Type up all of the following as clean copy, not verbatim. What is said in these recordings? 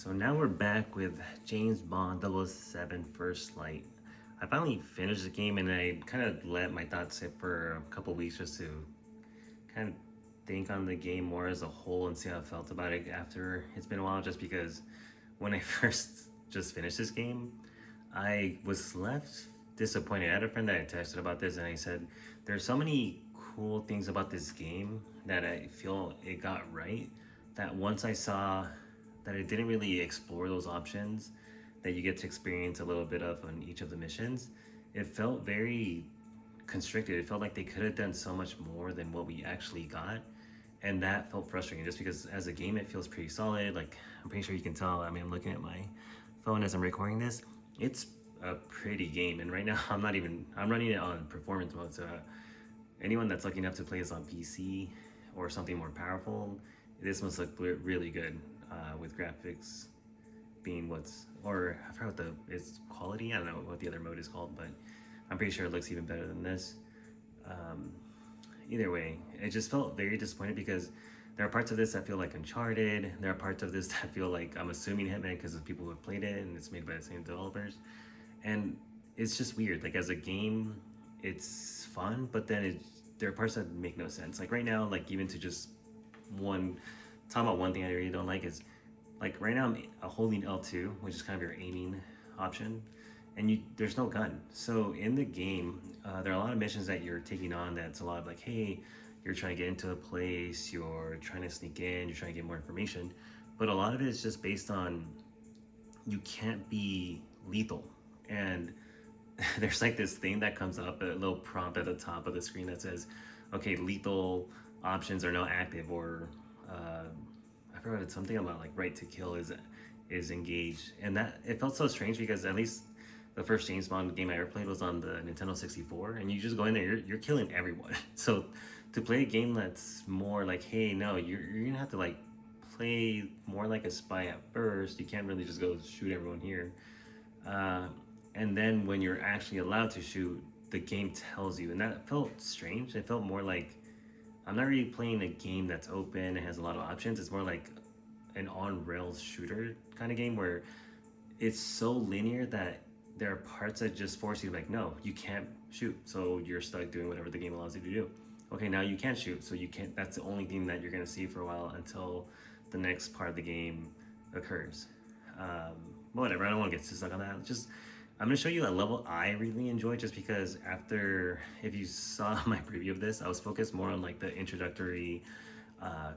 So now we're back with James Bond 007 First Light. I finally finished the game and I kind of let my thoughts sit for a couple weeks just to kind of think on the game more as a whole and see how I felt about it after it's been a while. Just because when I first just finished this game, I was left disappointed. I had a friend that I texted about this and I said, there's so many cool things about this game that I feel it got right that once I saw that it didn't really explore those options that you get to experience a little bit of on each of the missions, it felt very constricted. It felt like they could have done so much more than what we actually got. And that felt frustrating just because as a game it feels pretty solid. Like, I'm pretty sure you can tell. I mean, I'm looking at my phone as I'm recording this. It's a pretty game, and right now I'm running it on performance mode. So anyone that's lucky enough to play this on PC or something more powerful, this must look really good with graphics being I forgot what it's quality. I don't know what the other mode is called, but I'm pretty sure it looks even better than this. Either way, it just felt very disappointed because there are parts of this that feel like Uncharted. There are parts of this that feel like, I'm assuming, Hitman, because of people who have played it and it's made by the same developers. And it's just weird. Like, as a game, it's fun, but then there are parts that make no sense. Like right now, like even to just talking about one thing I really don't like is, like right now I'm holding L2, which is kind of your aiming option, and there's no gun. So in the game, there are a lot of missions that you're taking on that's a lot of like, hey, you're trying to get into a place, you're trying to sneak in, you're trying to get more information, but a lot of it is just based on you can't be lethal. And there's like this thing that comes up, a little prompt at the top of the screen that says, okay, lethal options are now active, or I forgot, it's something about like right to kill is engaged. And that, it felt so strange because at least the first James Bond game I ever played was on the Nintendo 64, and you just go in there, you're killing everyone. So to play a game that's more like, hey, no, you're gonna have to like play more like a spy at first. You can't really just go shoot everyone here. And then when you're actually allowed to shoot, the game tells you, and that felt strange. It felt more like I'm not really playing a game that's open and has a lot of options. It's more like an on rails shooter kind of game where it's so linear that there are parts that just force you to be like, no, you can't shoot, so you're stuck doing whatever the game allows you to do. Okay, now you can't shoot, so you can't. That's the only thing that you're gonna see for a while until the next part of the game occurs. Whatever. I don't want to get too stuck on that. I'm going to show you a level I really enjoy, just because if you saw my preview of this, I was focused more on like the introductory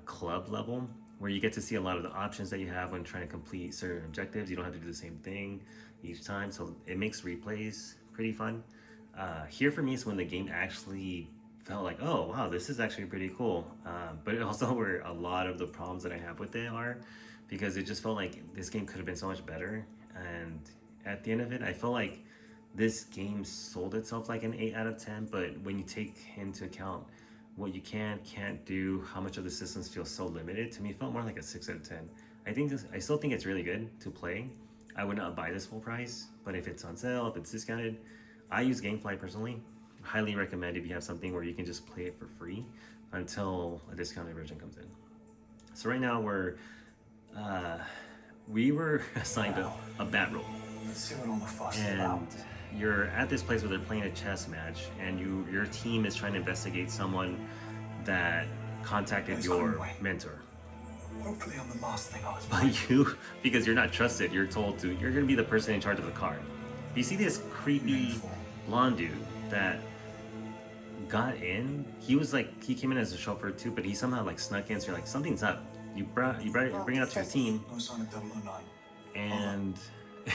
club level, where you get to see a lot of the options that you have when trying to complete certain objectives. You don't have to do the same thing each time, so it makes replays pretty fun. Here for me is when the game actually felt like, oh wow, this is actually pretty cool. But also where a lot of the problems that I have with it are, because it just felt like this game could have been so much better. And at the end of it, I feel like this game sold itself like an 8 out of 10, but when you take into account what you can't do, how much of the systems feel so limited, to me it felt more like a 6 out of 10. I still think it's really good to play. I would not buy this full price, but if it's on sale, if it's discounted, I use GameFly personally. Highly recommend if you have something where you can just play it for free until a discounted version comes in. So right now we were assigned a bat role. Let's see what all the fuss is about. And you're at this place where they're playing a chess match, and your team is trying to investigate someone that contacted your mentor. Hopefully I'm the last thing I was But you, because you're not trusted, you're told you're gonna be the person in charge of the card. You see this creepy blonde dude that got in. He came in as a chauffeur too, but he somehow like snuck in. So you're like, something's up. You bring it up to your team, No sign of 009. and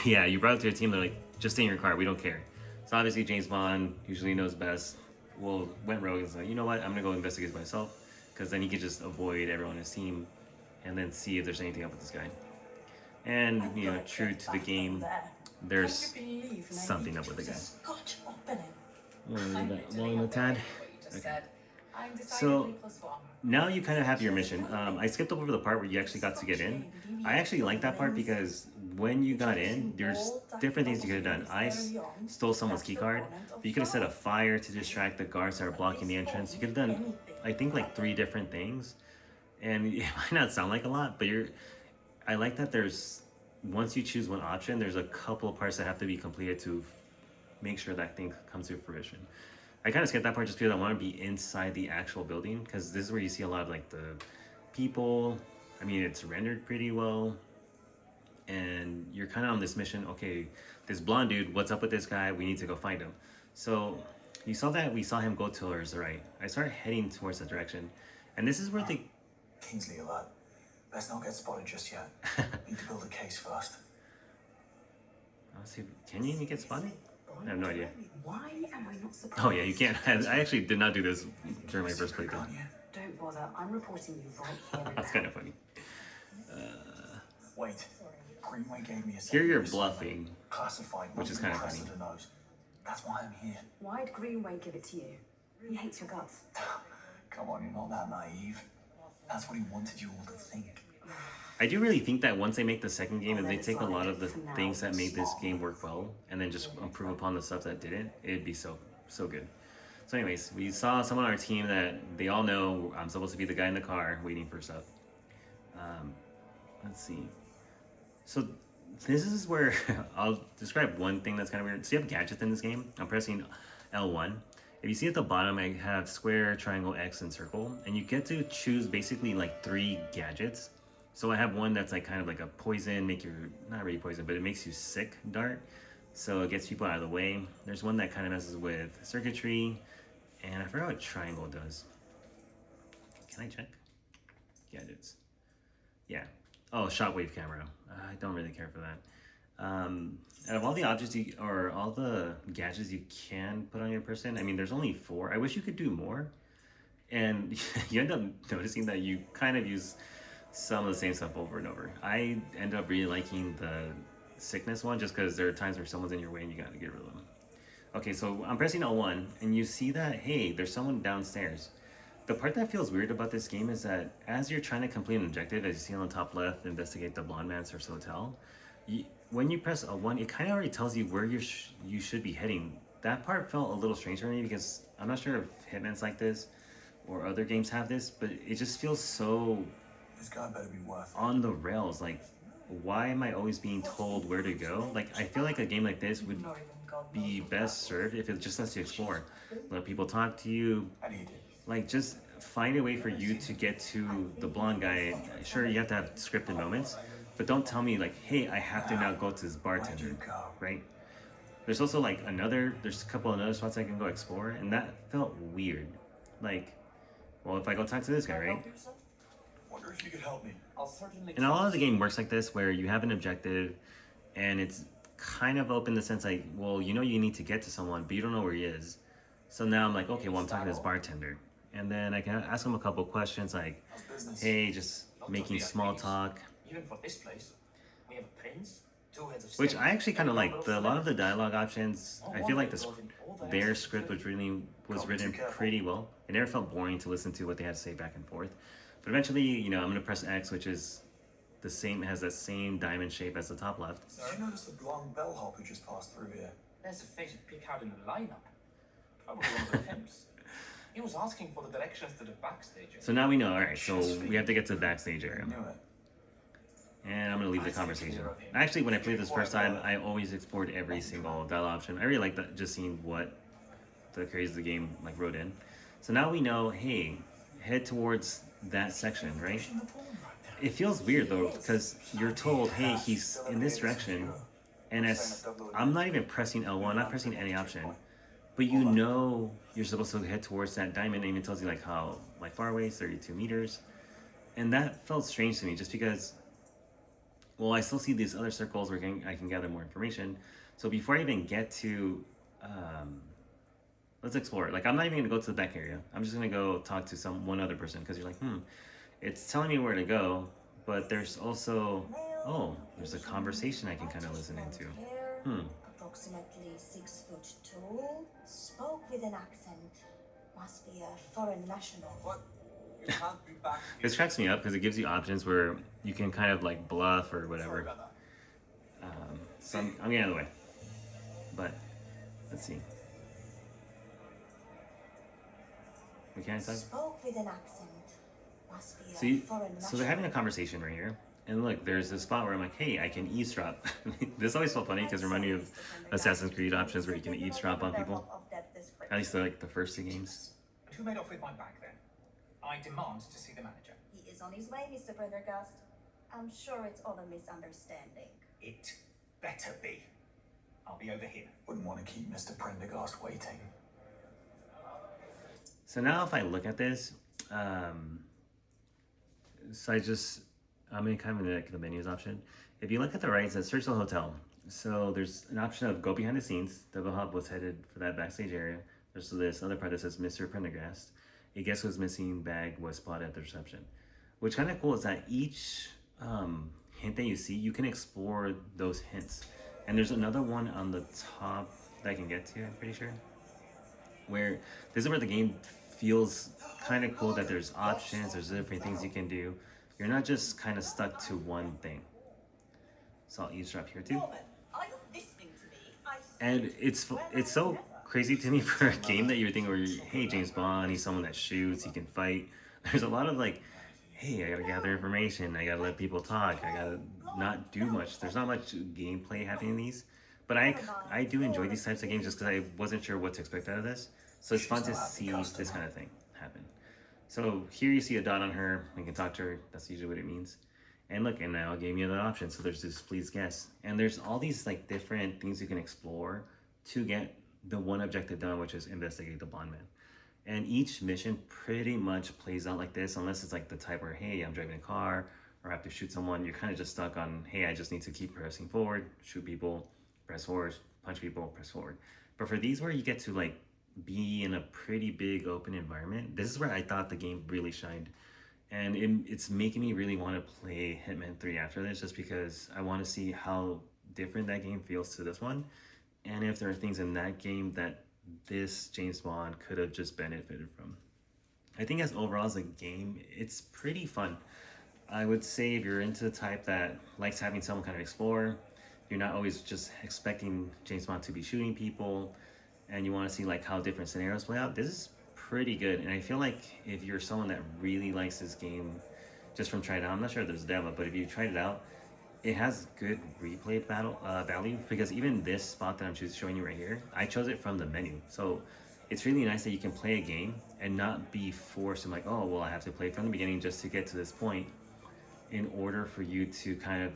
yeah, you brought it to your team. They're like, just stay in your car. We don't care. So obviously James Bond usually knows best. Well, went rogue and was like, you know what? I'm gonna go investigate myself, because then he could just avoid everyone on his team, and then see if there's anything up with this guy. And true to the game, there's something up with the guy. Rolling the tad. Okay. So now you kind of have your mission. I skipped over the part where you actually got to get in. I actually like that part because when you got in, there's different things you could have done. I stole someone's keycard. You could have set a fire to distract the guards that are blocking the entrance. You could have done, I think, like 3 different things. And it might not sound like a lot, but I like that there's once you choose one option, there's a couple of parts that have to be completed to make sure that thing comes to fruition. I kind of skipped that part just because I want to be inside the actual building, because this is where you see a lot of like the people. I mean, it's rendered pretty well, and you're kind of on this mission. Okay, this blonde dude, what's up with this guy? We need to go find him. So you saw that we saw him go towards the right. I started heading towards that direction, and this is where the Kingsley alert. Let's not get spotted just yet. Need to build a case first. let's see, can you even get spotted? I have no idea. Why am I not surprised? Oh yeah, you can't. I actually did not do this during my first playthrough. Can't you? Don't bother. I'm reporting you right here and That's now. kind of funny. Wait. Greenway gave me a Here you're secret bluffing. classified, which is nothing kinda press funny. to the nose. That's why I'm here. Why'd Greenway give it to you? He hates your guts. Come on, you're not that naive. That's what he wanted you all to think. I do really think that once they make the second game and they take a lot of the things that made this game work well and then just improve upon the stuff that didn't, it'd be so good. So anyways, we saw someone on our team that they all know I'm supposed to be the guy in the car waiting for stuff. Let's see. So this is where I'll describe one thing that's kind of weird. So you have gadgets in this game. I'm pressing L1. If you see at the bottom, I have square, triangle, X, and circle, and you get to choose basically like 3 gadgets. So I have one that's like kind of like a poison, make you, not really poison, but it makes you sick dart. So it gets people out of the way. There's one that kind of messes with circuitry, and I forgot what triangle does. Can I check? Gadgets. Yeah. Oh, shockwave camera. I don't really care for that. Out of all the objects or all the gadgets you can put on your person, I mean, there's only 4. I wish you could do more. And you end up noticing that you kind of use some of the same stuff over and over. I end up really liking the sickness one just because there are times where someone's in your way and you gotta get rid of them. Okay, so I'm pressing L1 and you see that, hey, there's someone downstairs. The part that feels weird about this game is that as you're trying to complete an objective, as you see on the top left, investigate the blonde man's hotel, when you press L1, it kind of already tells you where you should be heading. That part felt a little strange for me because I'm not sure if Hitman's like this or other games have this, but it just feels so This guy better be worth it. on the rails. Like, why am I always being told where to go? Like, I feel like a game like this would be best served if it just lets you explore. Let people talk to you. And he did. Like, just find a way for you to get to the blonde guy. Sure, you have to have scripted moments, but don't tell me like, hey, I have to now go to this Where'd bartender, you go? right? There's also like there's a couple of other spots I can go explore, and that felt weird. Like, well, if I go talk to this guy, right? Wonder if you could help me. I'll certainly And a lot of the game works like this, where you have an objective, and it's kind of open in the sense like, well, you know you need to get to someone, but you don't know where he is. So now I'm like, okay, well, I'm talking to this bartender. And then I can ask him a couple questions like, How's business? hey, just making small talk. Even for this place, we have a prince, 2 heads of Which state, I actually kind of and a like. number A lot of the celebrities. dialogue options, I feel like their script was written pretty well. It never felt boring to listen to what they had to say back and forth. But eventually, you know, I'm gonna press X, which is the same, has that same diamond shape as the top left. Did you notice the blonde bellhop who just passed through here? There's a face to pick out in the lineup. Probably one of the pimps. He was asking for the directions to the backstage. So now we know. All right, so we have to get to the backstage area. Knew it. And I'm gonna leave the conversation. Actually, when I played this first time, I always explored every single dialogue option. I really like that, just seeing what the creators of the game like wrote in. So now we know, hey, head towards that section, right? It feels weird though, because you're told, hey, he's in this direction, and as I'm not even pressing L1, not pressing any option, but you know you're supposed to head towards that diamond, and it even tells you like how like far away, 32 meters, and that felt strange to me, just because. Well, I still see these other circles where I can gather more information. So before I even get to, let's explore it. Like, I'm not even gonna go to the back area. I'm just gonna go talk to one other person, because you're like, it's telling me where to go, but there's also, oh, there's a conversation I can kind of listen into. Approximately 6 foot tall, spoke with an accent. Must be a foreign national. What? You can't be back. This cracks me up because it gives you options where you can kind of like bluff or Sorry whatever. about that. So I'm getting out of the way. But let's see. We can't talk. Spoke with an accent. Must be See, a foreign national. so they're having a conversation right here, And look, there's this spot where I'm like, hey, I can eavesdrop. This always felt funny because it reminded me of Assassin's Creed options where you can eavesdrop on people. At least like the first two games. And who made off with my bag then? I demand to see the manager. He is on his way, Mr. Prendergast. I'm sure it's all a misunderstanding. It better be. I'll be over here. Wouldn't want to keep Mr. Prendergast waiting. So now if I look at this, I'm in kind of like the menus option. If you look at the right, it says search the hotel. So there's an option of go behind the scenes. The bellhop was headed for that backstage area. There's this other part that says Mr. Prendergast. A guest was missing bag was spotted at the reception. What's kind of cool is that each hint that you see, you can explore those hints. And there's another one on the top that I can get to, I'm pretty sure. Where this is where the game feels kind of cool that there's options, there's different things you can do. You're not just kind of stuck to one thing. So I'll eavesdrop here too. Are you listening to me? And it's so crazy to me for a game that you're thinking where hey, James Bond, he's someone that shoots, he can fight. There's a lot of like, hey, I gotta gather information, I gotta let people talk, I gotta not do much. There's not much gameplay happening in these. But I do enjoy these types of games just because I wasn't sure what to expect out of this. So it's fun to see this kind of thing happen. So here you see a dot on her, we can talk to her, that's usually what it means. And look, and now it gave me another option. So there's this please guess. And there's all these like different things you can explore to get the one objective done, which is investigate the blonde man. And each mission pretty much plays out like this, unless it's like the type where, hey, I'm driving a car or I have to shoot someone. You're kind of just stuck on, hey, I just need to keep pressing forward, shoot people, press forward, punch people, press forward. But for these where you get to like be in a pretty big open environment, this is where I thought the game really shined. And it's making me really want to play Hitman 3 after this, just because I want to see how different that game feels to this one. And if there are things in that game that this James Bond could have just benefited from. I think as overall as a game, it's pretty fun. I would say if you're into the type that likes having someone kind of explore, you're not always just expecting James Bond to be shooting people, and you want to see like how different scenarios play out, this is pretty good. And I feel like if you're someone that really likes this game just from trying it out, I'm not sure if there's a demo, but if you tried it out, it has good replay value, because even this spot that I'm showing you right here, I chose it from the menu. So it's really nice that you can play a game and not be forced and like, oh, well, I have to play from the beginning just to get to this point in order for you to kind of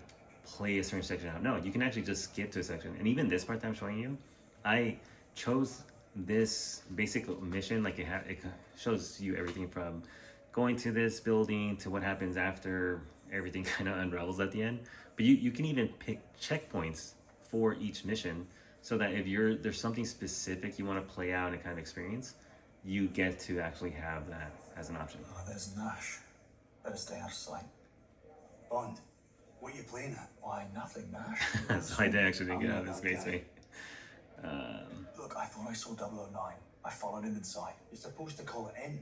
play a certain section out. No, you can actually just skip to a section. And even this part that I'm showing you, I chose this basic mission, like it shows you everything from going to this building to what happens after everything kind of unravels at the end. But you can even pick checkpoints for each mission, so that if there's something specific you want to play out and kind of experience, you get to actually have that as an option. Oh, there's Nash. Better stay out of sight. Bond, what are you playing at? Why, nothing, Nash. So I actually didn't get out of this space, mate. Look, I thought I saw 009. I followed him inside. You're supposed to call it in,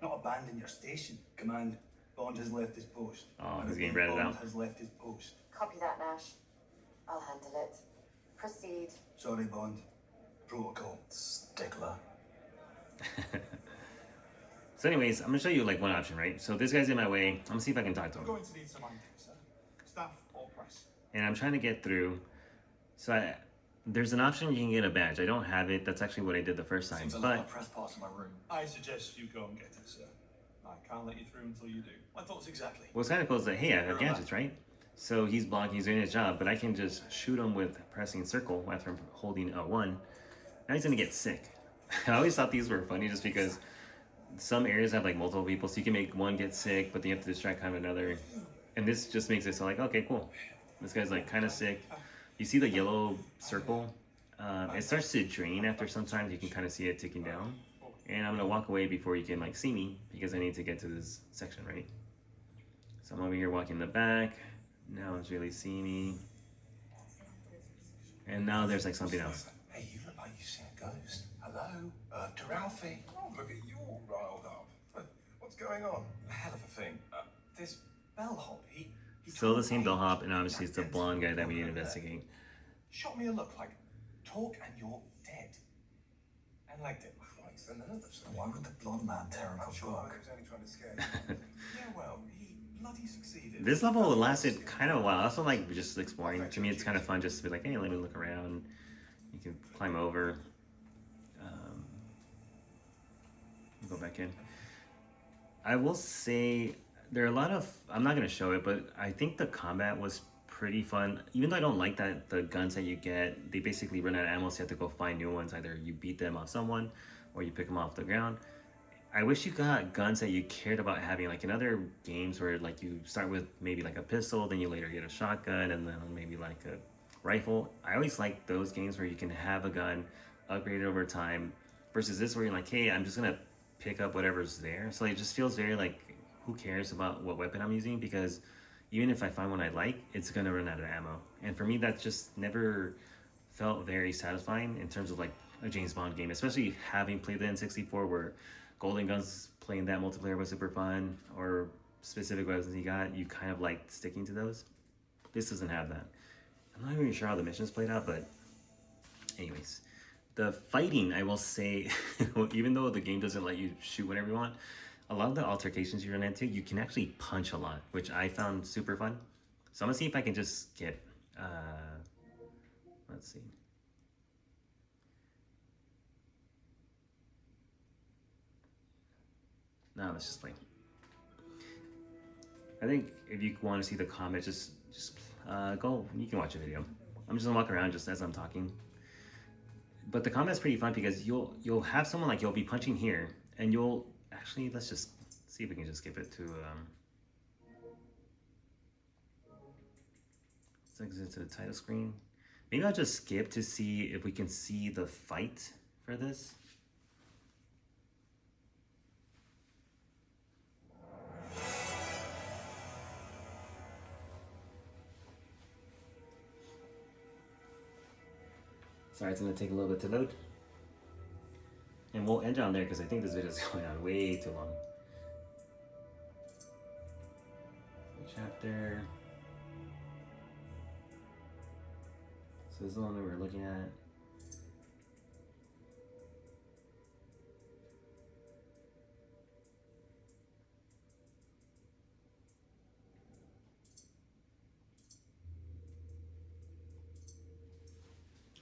not abandon your station. Command, Bond has left his post. Oh, he's getting ratted Bond out. has left his post. Copy that, Nash. I'll handle it. Proceed. Sorry, Bond. Protocol. Stickler. So anyways, I'm gonna show you like one option, right? So this guy's in my way. I'm gonna see if I can talk to I'm him. going to need some items, sir. Staff or press. And I'm trying to get through. So there's an option you can get a badge. I don't have it. That's actually what I did the first time. Seems a lot But of press parts in my room. I suggest you go and get it, sir. I can't let you through until you do. My thoughts exactly. what's kind of cool is that, hey, I have gadgets, right? So he's blocking, he's doing his job, but I can just shoot him with pressing circle after I'm holding L1. Now he's gonna get sick. I always thought these were funny just because some areas have like multiple people, so you can make one get sick, but then you have to distract kind of another. And this just makes it so like, okay, cool. This guy's like kind of sick. You see the yellow circle? It starts to drain after some time. You can kind of see it ticking down. And I'm gonna walk away before you can like see me, because I need to get to this section, right? So I'm over here walking in the back. Now it's really seeing me. And now there's like something else. Hey, you look like you've seen a ghost. Hello? To Ralphie. Oh, look at you all riled up. What's going on? A hell of a thing. This bellhop, he Still the same bellhop, and obviously it's the blonde guy that we need to investigate. shot me a look like, talk and you're dead. And legged it. Christ, the nerve of Why would the blonde man tear up I'm a sure book? he was only trying to scare you. Yeah, well, he bloody succeeded. This level lasted kind of a while. I also like just exploring. To me, it's kind of fun just to be like, hey, let me look around. You can climb over. Go back in. I will say there are a lot of. I'm not gonna show it, but I think the combat was pretty fun. Even though I don't like that the guns that you get, they basically run out of ammo, so you have to go find new ones. Either you beat them off someone, or you pick them off the ground. I wish you got guns that you cared about having, like in other games where like you start with maybe like a pistol, then you later get a shotgun, and then maybe like a rifle. I always like those games where you can have a gun, upgrade it over time, versus this where you're like, hey, I'm just gonna pick up whatever's there. So it just feels very like, who cares about what weapon I'm using? Because even if I find one I like, it's gonna run out of ammo. And for me, that just never felt very satisfying in terms of like a James Bond game, especially having played the N64 where Golden Guns playing that multiplayer was super fun, or specific weapons you got, you kind of like sticking to those. This doesn't have that. I'm not even sure how the missions played out, but anyways. The fighting, I will say, even though the game doesn't let you shoot whenever you want, a lot of the altercations you run into, you can actually punch a lot, which I found super fun. So I'm gonna see if I can just skip. Let's see. No, let's just play. I think if you want to see the combat, just go. You can watch a video. I'm just gonna walk around just as I'm talking. But the combat's pretty fun because you'll have someone like you'll be punching here, and you'll actually, let's just see if we can just skip it to let's exit to the title screen. Maybe I'll just skip to see if we can see the fight for this. Sorry, it's gonna take a little bit to load. And we'll end on there because I think this video is going on way too long. Chapter. So this is the one that we're looking at.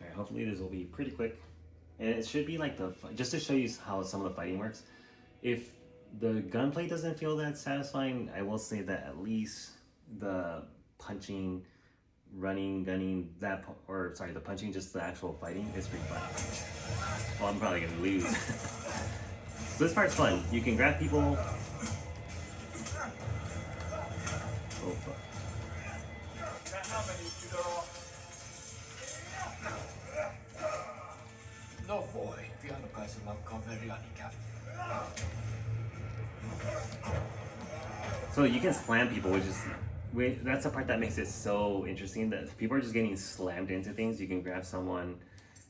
Alright, hopefully this will be pretty quick. And it should be like just to show you how some of the fighting works. If the gunplay doesn't feel that satisfying, I will say that at least the punching, running, gunning, the punching, just the actual fighting is pretty fun. Well, I'm probably gonna lose. So this part's fun. You can grab people. Oh fuck. How many of you there are? No boy, pianokäisen lakkaa veriani kävi. So you can slam people, which is that's the part that makes it so interesting, that people are just getting slammed into things. You can grab someone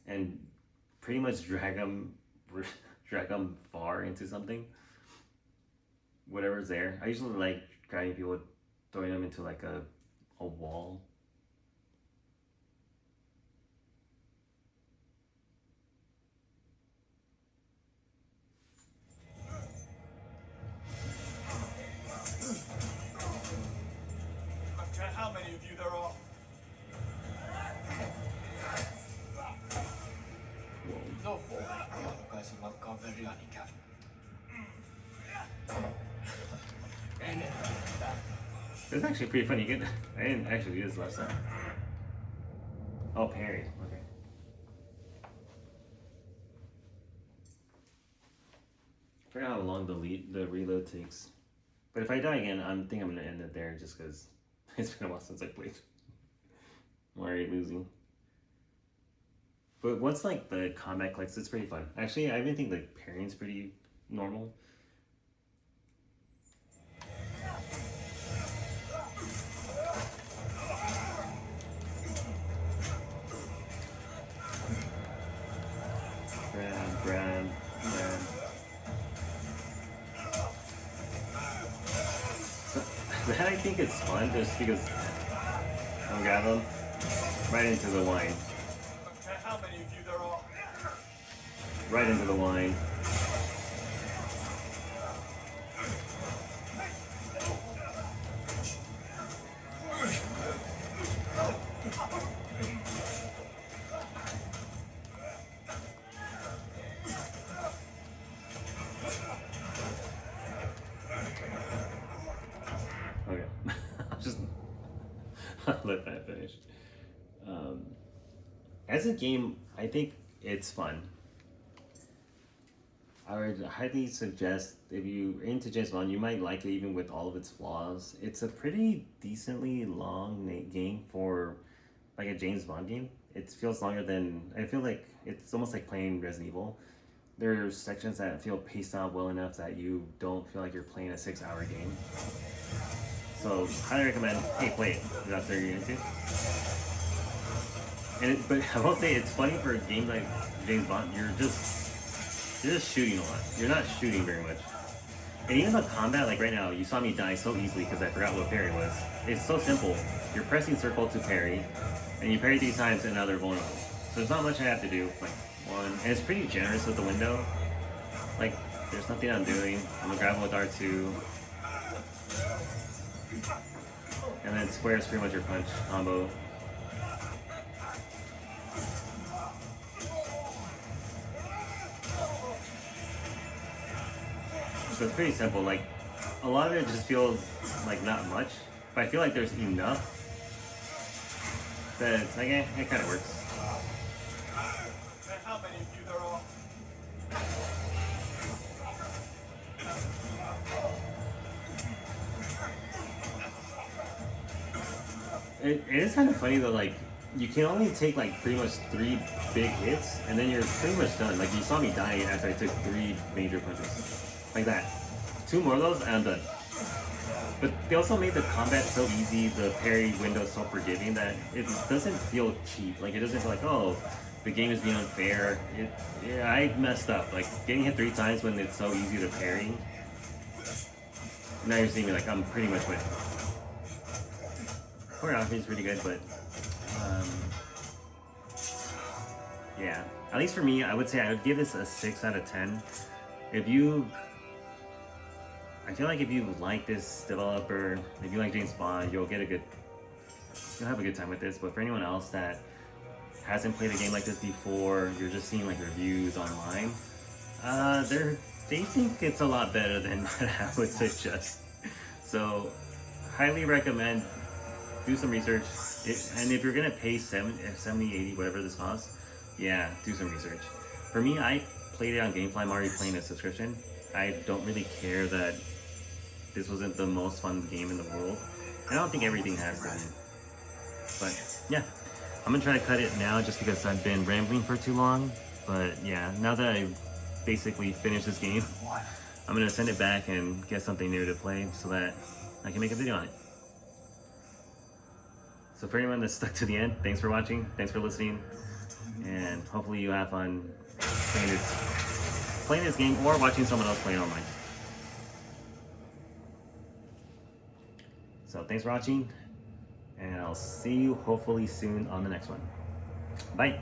and pretty much drag them far into something, whatever's there. I usually like grabbing people, throwing them into like a wall. How many of you there are? No boy, pianokäisen lakkaa veriani kävi. It's actually pretty funny. I didn't actually do this last time. Oh, parry. Okay. I forgot how long the reload takes. But if I die again, I think I'm gonna end it there just because it's been a while since I played. I'm already losing. But once like the combat clicks, it's pretty fun. Actually, I even think the parrying's pretty normal. Grab. So, that I think is fun just because I'll grab them right into the wine. How many of you there are? Right into the wine. let that finish. As a game, I think it's fun. I would highly suggest if you're into James Bond, you might like it even with all of its flaws. It's a pretty decently long game for like a James Bond game. It feels longer than, I feel like it's almost like playing Resident Evil. There's sections that feel paced out well enough that you don't feel like you're playing a 6-hour game. So highly recommend, hey, play it if that's what you're into. But I will say it's funny for a game like James Bond, you're just shooting a lot. You're not shooting very much. And even the combat, like right now, you saw me die so easily because I forgot what parry was. It's so simple. You're pressing circle to parry, and you parry 3 times and now they're vulnerable. So there's not much I have to do. Like one, and it's pretty generous with the window. Like there's nothing I'm doing. I'm gonna grab him with R2. And then square is pretty much your punch combo. So it's pretty simple. Like a lot of it just feels like not much, but I feel like there's enough that it's like, it kind of works. How many of you there are? It is kind of funny though, like you can only take like pretty much 3 big hits and then you're pretty much done. Like you saw me dying after I took 3 major punches. Like that. 2 more of those and I'm done. But they also made the combat so easy, the parry window so forgiving that it doesn't feel cheap. Like it doesn't feel like, oh, the game is being unfair. Yeah, I messed up. Like getting hit 3 times when it's so easy to parry. Now you're seeing me like I'm pretty much winning. Choreography is pretty good, but yeah. At least for me, I would say I would give this a 6 out of 10. I feel like if you like this developer, if you like James Bond, you'll have a good time with this. But for anyone else that hasn't played a game like this before, you're just seeing like reviews online, they think it's a lot better than what I would suggest. So, highly recommend. Do some research, and if you're gonna pay 70, 80, whatever this costs, yeah, do some research. For me, I played it on GameFly. I'm already playing a subscription. I don't really care that this wasn't the most fun game in the world. I don't think everything has to be. But yeah, I'm gonna try to cut it now just because I've been rambling for too long. But yeah, now that I've basically finished this game, I'm gonna send it back and get something new to play so that I can make a video on it. So for anyone that's stuck to the end, thanks for watching, thanks for listening, and hopefully you have fun playing this game or watching someone else play it online. So thanks for watching, and I'll see you hopefully soon on the next one. Bye!